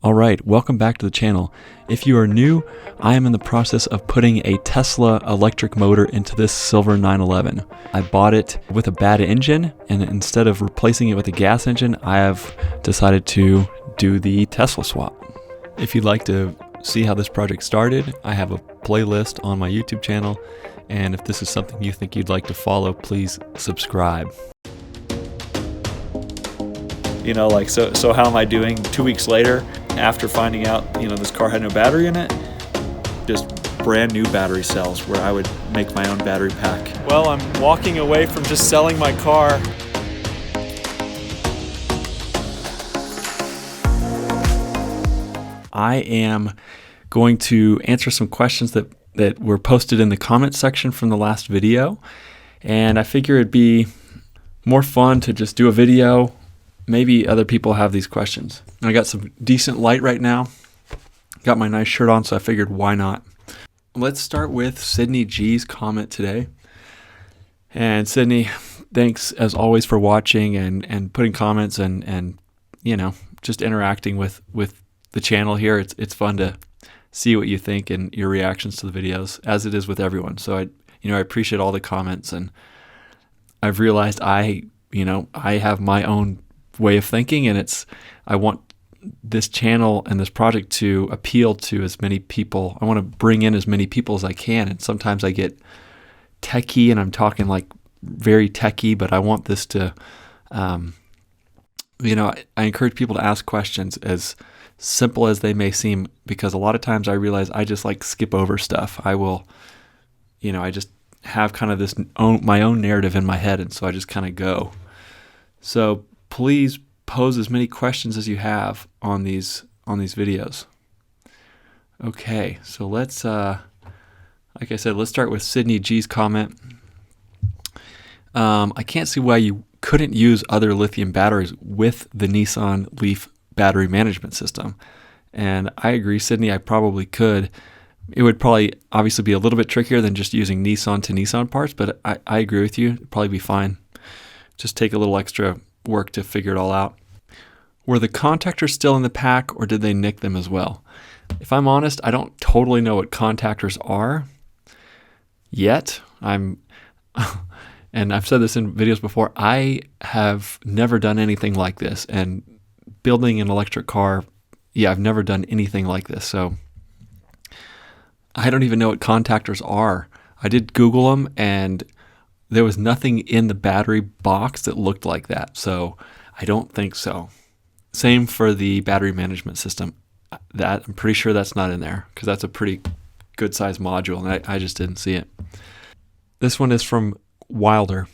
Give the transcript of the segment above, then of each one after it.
All right, welcome back to the channel. If you are new, I am in the process of putting a Tesla electric motor into this silver 911. I bought it with a bad engine, and instead of replacing it with a gas engine, I have decided to do the Tesla swap. If you'd like to see how this project started, I have a playlist on my YouTube channel, and if this is something you think you'd like to follow, please subscribe. You know, like, so how am I doing 2 weeks later after finding out, this car had no battery in it? Just brand new battery cells where I would make my own battery pack. Well, I'm walking away from just selling my car. I am going to answer some questions that were posted in the comments section from the last video. And I figure it'd be more fun to just do a video. Maybe other people have these questions. I got some decent light right now. Got my nice shirt on, so I figured why not. Let's start with Sydney G's comment today. And Sydney, thanks as always for watching and putting comments and just interacting with the channel here. It's fun to see what you think and your reactions to the videos, as it is with everyone. So I appreciate all the comments, and I've realized I have my own way of thinking, and I want this channel and this project to appeal to as many people. I want to bring in as many people as I can, and sometimes I get techie, and I'm talking like very techie, but I want this to, I encourage people to ask questions as simple as they may seem, because a lot of times I realize I just like skip over stuff. I will, I just have kind of my own narrative in my head, and so I just kind of go. So please pose as many questions as you have on these videos. Okay, so let's, like I said, let's start with Sydney G's comment. I can't see why you couldn't use other lithium batteries with the Nissan Leaf battery management system. And I agree, Sydney, I probably could. It would probably obviously be a little bit trickier than just using Nissan to Nissan parts, but I agree with you. It'd probably be fine. Just take a little extra work to figure it all out. Were the contactors still in the pack, or did they nick them as well? If I'm honest, I don't totally know what contactors are yet. And I've said this in videos before, I have never done anything like this. And building an electric car, I've never done anything like this. So I don't even know what contactors are. I did Google them, and there was nothing in the battery box that looked like that. So I don't think so. Same for the battery management system. That I'm pretty sure that's not in there, because that's a pretty good size module, and I just didn't see it. This one is from Wilder.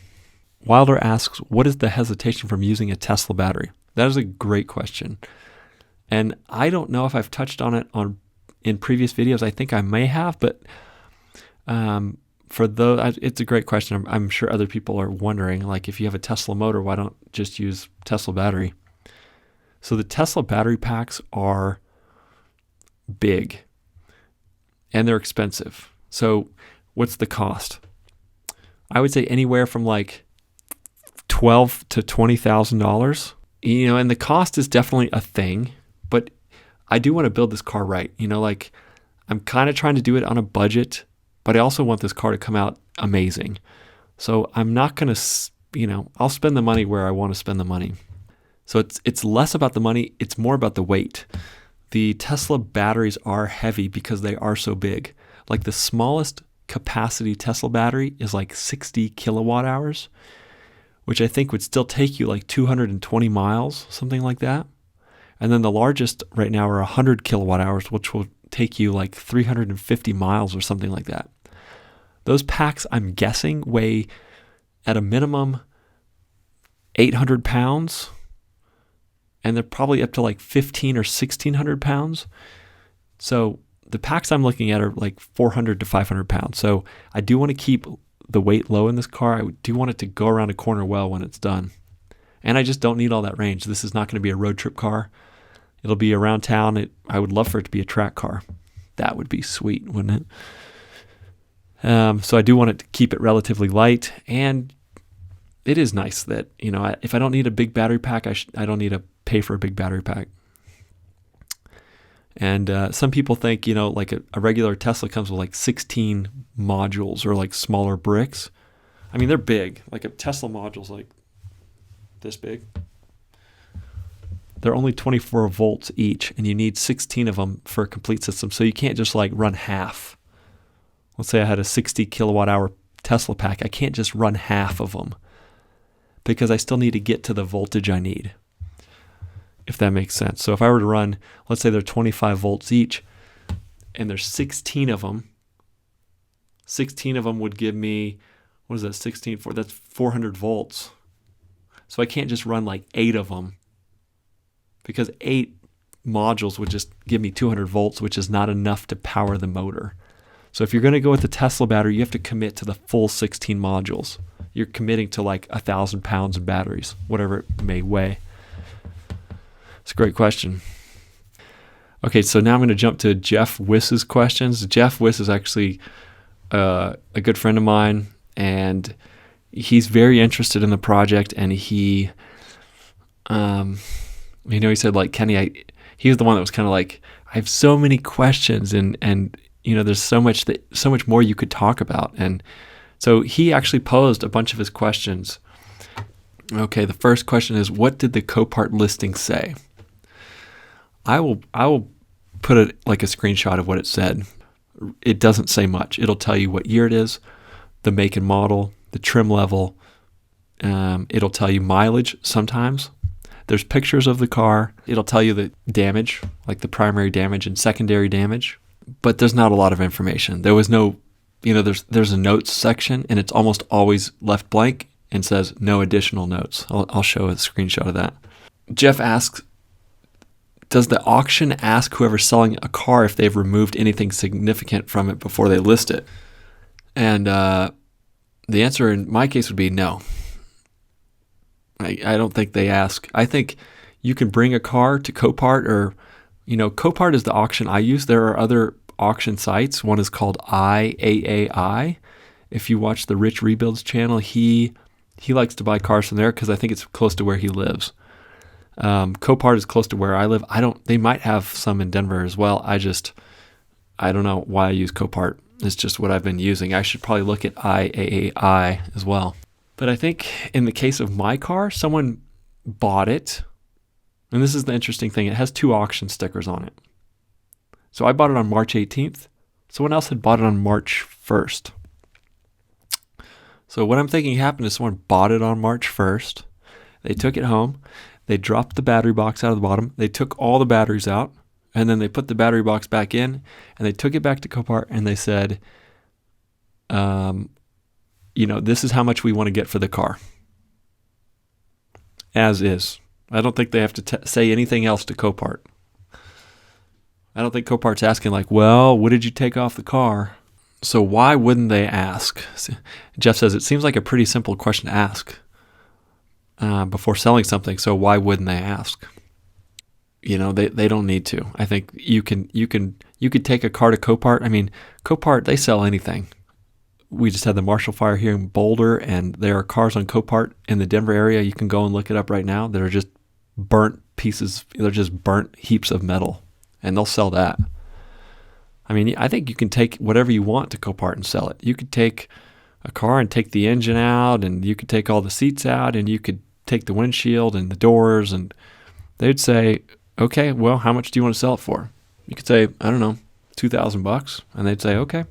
Wilder asks, what is the hesitation from using a Tesla battery? That is a great question. And I don't know if I've touched on it in previous videos. I think I may have, but for those, it's a great question. I'm sure other people are wondering, like, if you have a Tesla motor, why don't just use Tesla battery? So the Tesla battery packs are big, and they're expensive. So what's the cost? I would say anywhere from like $12,000 to $20,000. And the cost is definitely a thing, but I do want to build this car right. I'm kind of trying to do it on a budget, but I also want this car to come out amazing. So I'm not going to, I'll spend the money where I want to spend the money. So it's less about the money, it's more about the weight. The Tesla batteries are heavy because they are so big. Like the smallest capacity Tesla battery is like 60 kilowatt hours, which I think would still take you like 220 miles, something like that. And then the largest right now are 100 kilowatt hours, which will take you like 350 miles or something like that. Those packs, I'm guessing, weigh at a minimum 800 pounds, and they're probably up to like 1,500 or 1,600 pounds. So the packs I'm looking at are like 400 to 500 pounds. So I do want to keep the weight low in this car. I do want it to go around a corner well when it's done. And I just don't need all that range. This is not going to be a road trip car. It'll be around town. I would love for it to be a track car. That would be sweet, wouldn't it? So I do want it to keep it relatively light, and it is nice that, if I don't need a big battery pack, I don't need to pay for a big battery pack. And some people think, like a regular Tesla comes with like 16 modules or like smaller bricks. I mean, they're big. Like a Tesla module's like this big. They're only 24 volts each, and you need 16 of them for a complete system. So you can't just like run half. Let's say I had a 60 kilowatt hour Tesla pack. I can't just run half of them because I still need to get to the voltage I need, if that makes sense. So if I were to run, let's say they're 25 volts each, and there's 16 of them, 16 of them would give me, what is that, 16 for? That's 400 volts. So I can't just run like 8 of them, because 8 modules would just give me 200 volts, which is not enough to power the motor. So if you're going to go with the Tesla battery, you have to commit to the full 16 modules. You're committing to like 1,000 pounds of batteries, whatever it may weigh. It's a great question. Okay, so now I'm going to jump to Jeff Wiss's questions. Jeff Wiss is actually a good friend of mine, and he's very interested in the project, and he said, like, Kenny, he was the one that was kind of like, I have so many questions, and there's so much more you could talk about. And so he actually posed a bunch of his questions. Okay, the first question is, what did the Copart listing say? I will put it like a screenshot of what it said. It doesn't say much. It'll tell you what year it is, the make and model, the trim level. It'll tell you mileage sometimes. There's pictures of the car. It'll tell you the damage, like the primary damage and secondary damage. But there's not a lot of information. There was no, there's a notes section, and it's almost always left blank and says no additional notes. I'll show a screenshot of that. Jeff asks, does the auction ask whoever's selling a car if they've removed anything significant from it before they list it? And the answer in my case would be no. I don't think they ask. I think you can bring a car to Copart, or, Copart is the auction I use. There are other auction sites. One is called IAAI. If you watch the Rich Rebuilds channel, he likes to buy cars from there because I think it's close to where he lives. Copart is close to where I live. They might have some in Denver as well. I don't know why I use Copart. It's just what I've been using. I should probably look at IAAI as well. But I think in the case of my car, someone bought it. And this is the interesting thing. It has 2 auction stickers on it. So I bought it on March 18th. Someone else had bought it on March 1st. So what I'm thinking happened is someone bought it on March 1st. They took it home. They dropped the battery box out of the bottom. They took all the batteries out. And then they put the battery box back in. And they took it back to Copart. And they said, this is how much we want to get for the car. As is. I don't think they have to say anything else to Copart. I don't think Copart's asking like, well, what did you take off the car? So why wouldn't they ask? Jeff says it seems like a pretty simple question to ask before selling something. So why wouldn't they ask? They don't need to. I think you could take a car to Copart. I mean, Copart, they sell anything. We just had the Marshall Fire here in Boulder, and there are cars on Copart in the Denver area. You can go and look it up right now that are just burnt pieces. They're just burnt heaps of metal, and they'll sell that. I mean, I think you can take whatever you want to Copart and sell it. You could take a car and take the engine out, and you could take all the seats out, and you could take the windshield and the doors, and they'd say, okay, well, how much do you want to sell it for? You could say, I don't know, $2,000, and they'd say, okay,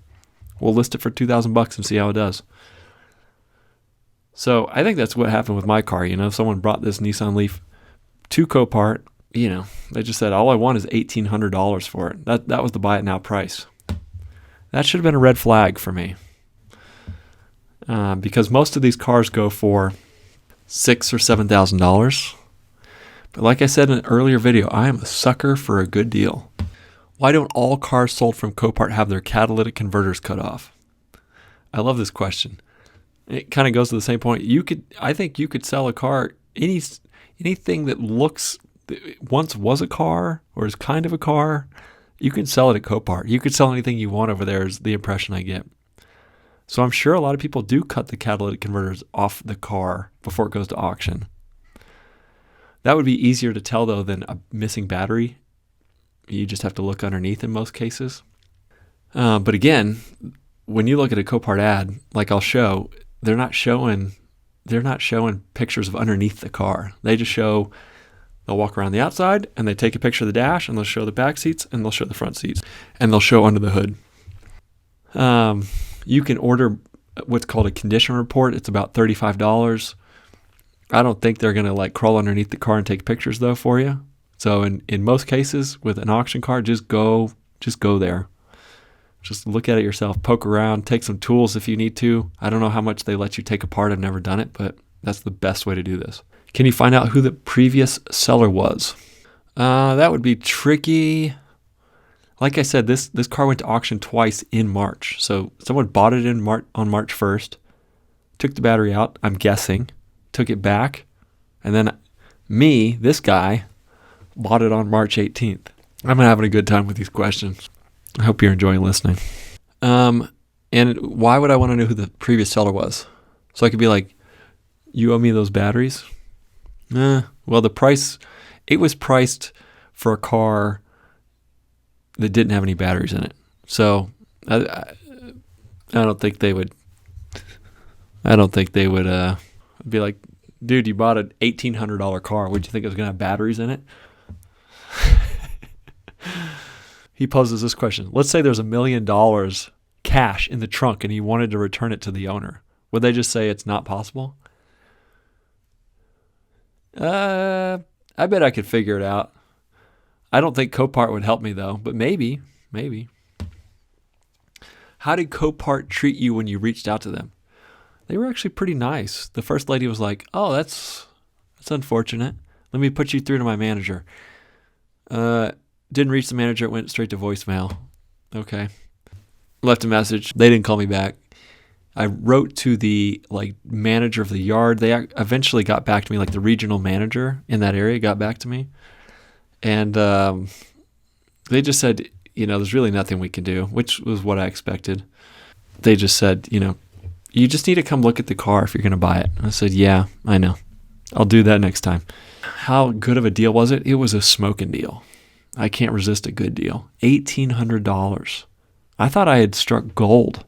we'll list it for $2,000 and see how it does. So I think that's what happened with my car. Someone brought this Nissan Leaf to Copart. They just said, all I want is $1,800 for it. That was the buy it now price. That should have been a red flag for me. Because most of these cars go for $6,000 or $7,000. But like I said in an earlier video, I am a sucker for a good deal. Why don't all cars sold from Copart have their catalytic converters cut off? I love this question. It kind of goes to the same point. I think you could sell a car, anything that once was a car or is kind of a car, you can sell it at Copart. You could sell anything you want over there is the impression I get. So I'm sure a lot of people do cut the catalytic converters off the car before it goes to auction. That would be easier to tell though than a missing battery. You just have to look underneath in most cases. But again, when you look at a Copart ad, like I'll show, they're not showing pictures of underneath the car. They just show, they'll walk around the outside and they take a picture of the dash and they'll show the back seats and they'll show the front seats and they'll show under the hood. You can order what's called a condition report. It's about $35. I don't think they're going to like crawl underneath the car and take pictures though for you. So in most cases with an auction car, just go there. Just look at it yourself, poke around, take some tools if you need to. I don't know how much they let you take apart. I've never done it, but that's the best way to do this. Can you find out who the previous seller was? That would be tricky. Like I said, this car went to auction twice in March. So someone bought it on March 1st, took the battery out, I'm guessing, took it back, and then this guy, bought it on March 18th. I'm having a good time with these questions. I hope you're enjoying listening. And why would I want to know who the previous seller was? So I could be like, you owe me those batteries? Well, it was priced for a car that didn't have any batteries in it. So I don't think they would be like, dude, you bought an $1,800 car. Would you think it was going to have batteries in it? He poses this question. Let's say there's $1 million cash in the trunk and he wanted to return it to the owner. Would they just say it's not possible? I bet I could figure it out. I don't think Copart would help me though, but maybe. How did Copart treat you when you reached out to them? They were actually pretty nice. The first lady was like, oh, that's unfortunate. Let me put you through to my manager. Didn't reach the manager. It went straight to voicemail. Okay. Left a message. They didn't call me back. I wrote to the manager of the yard. They eventually got back to me, the regional manager in that area got back to me. And they just said, there's really nothing we can do, which was what I expected. They just said, you just need to come look at the car if you're going to buy it. I said, yeah, I know. I'll do that next time. How good of a deal was it? It was a smoking deal. I can't resist a good deal. $1,800. I thought I had struck gold.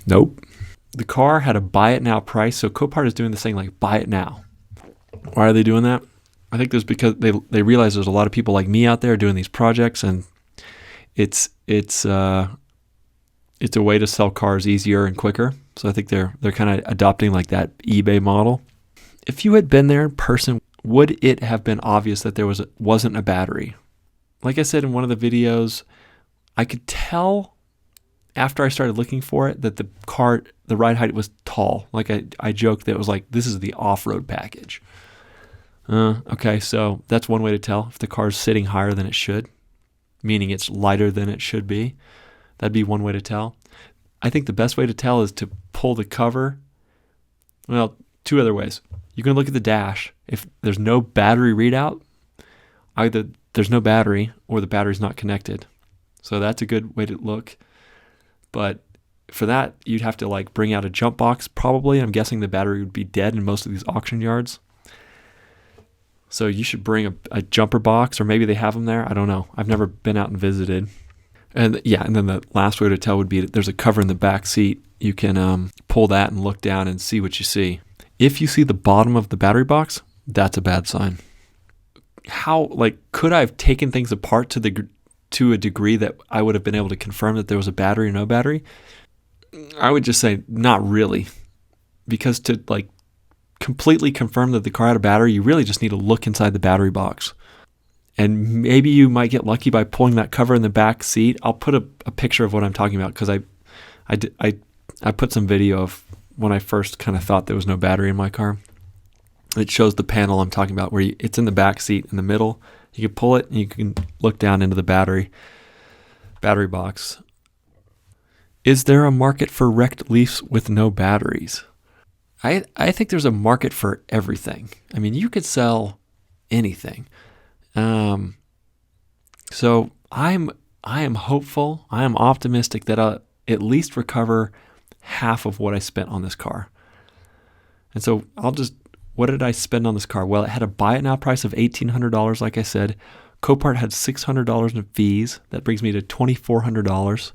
Nope. The car had a buy it now price. So Copart is doing this thing like buy it now. Why are they doing that? I think there's because they realize there's a lot of people like me out there doing these projects, and it's a way to sell cars easier and quicker. So I think they're kind of adopting like that eBay model. If you had been there in person, would it have been obvious that there wasn't a battery? Like I said in one of the videos, I could tell after I started looking for it that the ride height was tall. Like I joked that it was like, this is the off-road package. Okay, so that's one way to tell if the car's sitting higher than it should, meaning it's lighter than it should be. That'd be one way to tell. I think the best way to tell is to pull the cover. Well, two other ways. You can look at the dash. If there's no battery readout, either there's no battery or the battery's not connected. So that's a good way to look. But for that, you'd have to bring out a jump box probably. I'm guessing the battery would be dead in most of these auction yards. So you should bring a jumper box, or maybe they have them there. I don't know. I've never been out and visited. And then the last way to tell would be that there's a cover in the back seat. You can pull that and look down and see what you see. If you see the bottom of the battery box, that's a bad sign. How, could I have taken things apart to a degree that I would have been able to confirm that there was a battery or no battery? I would just say not really. Because to, completely confirm that the car had a battery, you really just need to look inside the battery box. And maybe you might get lucky by pulling that cover in the back seat. I'll put a picture of what I'm talking about because I put some video of when I first kind of thought there was no battery in my car. It shows the panel I'm talking about where it's in the back seat in the middle. You can pull it and you can look down into the battery box. Is there a market for wrecked Leafs with no batteries? I think there's a market for everything. I mean, you could sell anything. So I am hopeful. I am optimistic that I'll at least recover half of what I spent on this car. And so what did I spend on this car? Well, it had a buy it now price of $1,800, like I said. Copart had $600 in fees. That brings me to $2,400.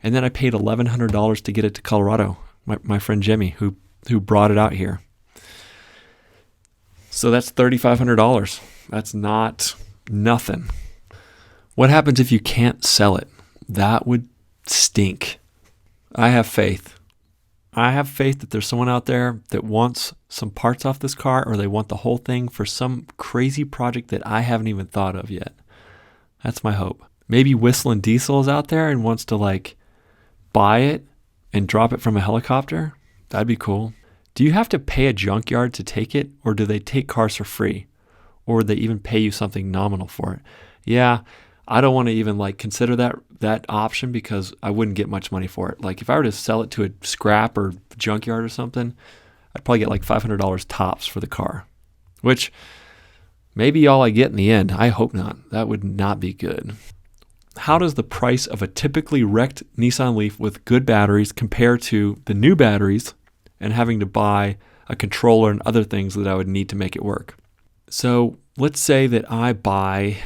And then I paid $1,100 to get it to Colorado. My friend Jimmy, who brought it out here. So that's $3,500. That's not nothing. What happens if you can't sell it? That would stink. I have faith. I have faith that there's someone out there that wants some parts off this car, or they want the whole thing for some crazy project that I haven't even thought of yet. That's my hope. Maybe Whistling Diesel is out there and wants to like buy it and drop it from a helicopter. That'd be cool. Do you have to pay a junkyard to take it, or do they take cars for free? Or would they even pay you something nominal for it? Yeah, I don't want to even like consider that option because I wouldn't get much money for it. Like if I were to sell it to a scrap or junkyard or something, I'd probably get like $500 tops for the car, which may be all I get in the end. I hope not. That would not be good. How does the price of a typically wrecked Nissan Leaf with good batteries compare to the new batteries and having to buy a controller and other things that I would need to make it work? So let's say that I buy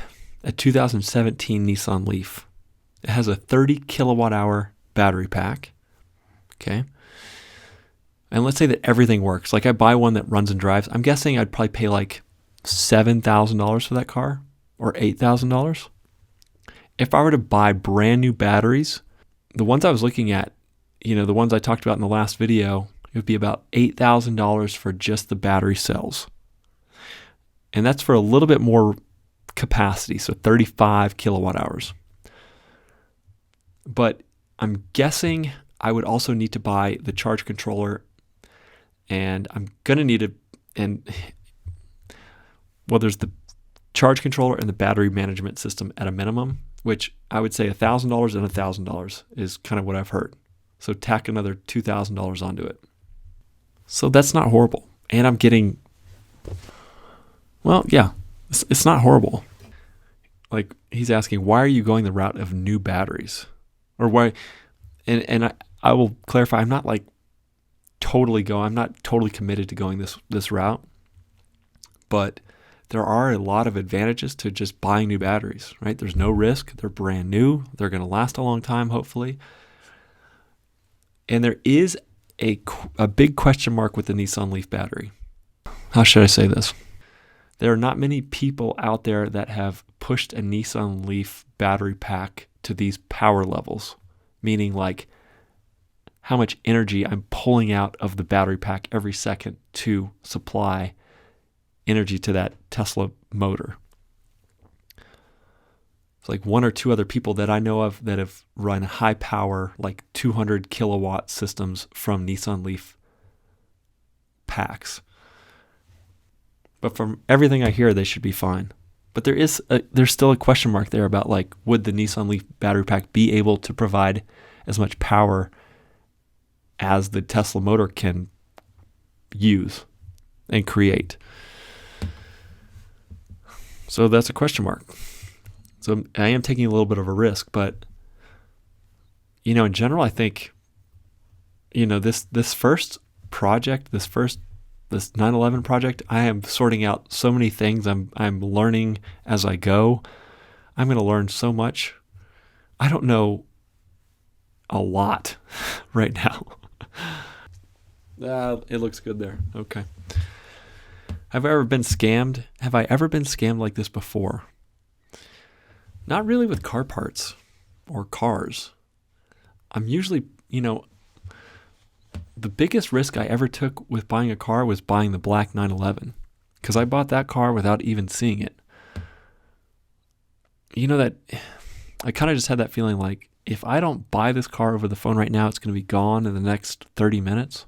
a 2017 Nissan Leaf. It has a 30 kilowatt hour battery pack. Okay. And let's say that everything works. Like I buy one that runs and drives. I'm guessing I'd probably pay like $7,000 for that car or $8,000. If I were to buy brand new batteries, the ones I was looking at, the ones I talked about in the last video, it would be about $8,000 for just the battery cells. And that's for a little bit more capacity, so 35 kilowatt hours. But I'm guessing I would also need to buy the charge controller, and I'm going to need there's the charge controller and the battery management system at a minimum, which I would say $1,000 and $1,000 is kind of what I've heard. So tack another $2,000 onto it. So that's not horrible. And I'm getting, well, yeah, it's not horrible. Like he's asking, why are you going the route of new batteries? Or why? And I will clarify, I'm not like I'm not totally committed to going this route, but there are a lot of advantages to just buying new batteries, right? There's no risk. They're brand new. They're going to last a long time, hopefully. And there is a big question mark with the Nissan Leaf battery. How should I say this? There are not many people out there that have pushed a Nissan Leaf battery pack to these power levels, meaning like how much energy I'm pulling out of the battery pack every second to supply energy to that Tesla motor. It's like one or two other people that I know of that have run high power, like 200 kilowatt systems from Nissan Leaf packs. But from everything I hear, they should be fine. But there's still a question mark there about like, would the Nissan Leaf battery pack be able to provide as much power as the Tesla motor can use and create? So that's a question mark. So I am taking a little bit of a risk, but in general, I think this first project, this 911 project, I am sorting out so many things. I'm learning as I go. I'm going to learn so much. I don't know a lot right now. It looks good there. Okay. Have I ever been scammed? Have I ever been scammed like this before? Not really with car parts or cars. I'm usually, the biggest risk I ever took with buying a car was buying the black 911, because I bought that car without even seeing it. That I kind of just had that feeling like, if I don't buy this car over the phone right now, it's going to be gone in the next 30 minutes.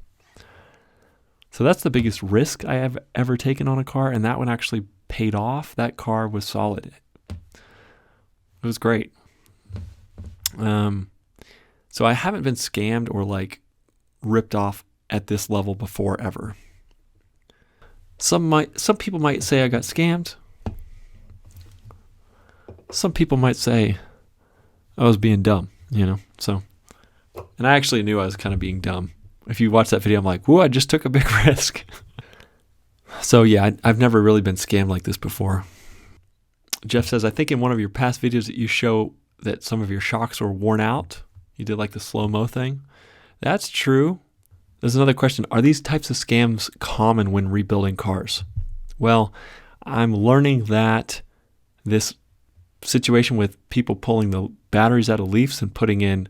So that's the biggest risk I have ever taken on a car, and that one actually paid off. That car was solid. It was great. So I haven't been scammed or like ripped off at this level before ever. Some people might say I got scammed. Some people might say I was being dumb, so. And I actually knew I was kind of being dumb. If you watch that video, I'm like, whoa, I just took a big risk. So yeah, I've never really been scammed like this before. Jeff says, I think in one of your past videos that you show that some of your shocks were worn out. You did like the slow-mo thing. That's true. There's another question. Are these types of scams common when rebuilding cars? Well, I'm learning that this situation with people pulling the batteries out of Leafs and putting in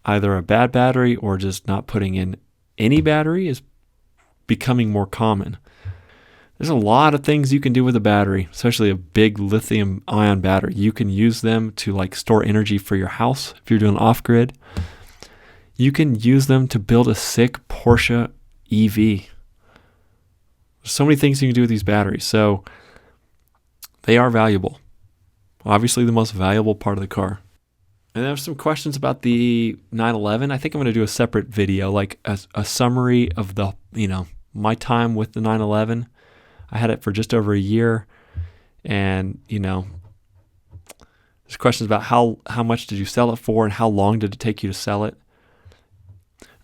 either a bad battery or just not putting in any battery is becoming more common. There's a lot of things you can do with a battery, especially a big lithium ion battery. You can use them to like store energy for your house if you're doing off-grid. You can use them to build a sick Porsche EV. There's so many things you can do with these batteries. So they are valuable. Obviously the most valuable part of the car. And there's some questions about the 911. I think I'm going to do a separate video, like a summary of the, my time with the 911. I had it for just over a year, and there's questions about how much did you sell it for and how long did it take you to sell it.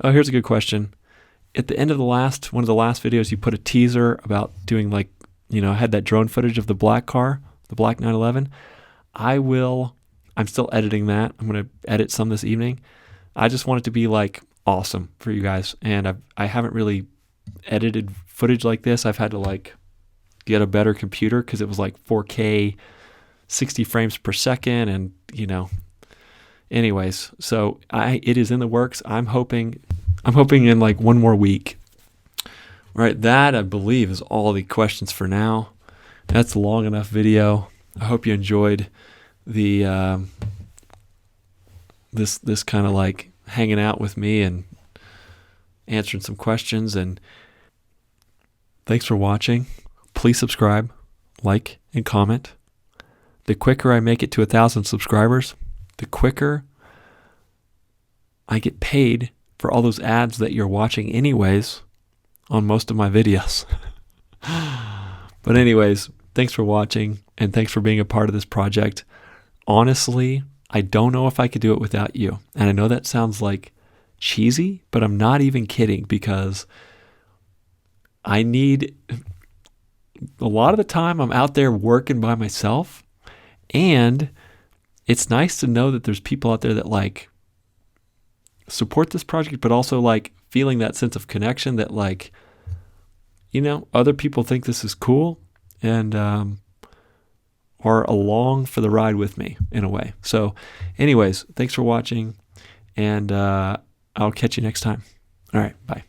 Oh, here's a good question. At the end of one of the last videos, you put a teaser about doing I had that drone footage of the black car, the black 911. I'm still editing that. I'm going to edit some this evening. I just want it to be awesome for you guys, and I haven't really edited footage like this. I've had to get a better computer because it was 4K 60 frames per second, and anyways, so it is in the works. I'm hoping in one more week. All right, that I believe is all the questions for now. That's a long enough video. I hope you enjoyed the this kind of hanging out with me and answering some questions, and thanks for watching. Please subscribe, like, and comment. The quicker I make it to 1,000 subscribers, the quicker I get paid for all those ads that you're watching anyways on most of my videos. But anyways, thanks for watching, and thanks for being a part of this project. Honestly, I don't know if I could do it without you. And I know that sounds cheesy, but I'm not even kidding, because I need... A lot of the time I'm out there working by myself, and it's nice to know that there's people out there that support this project, but also feeling that sense of connection that other people think this is cool and are along for the ride with me in a way. So anyways, thanks for watching, and I'll catch you next time. All right, bye.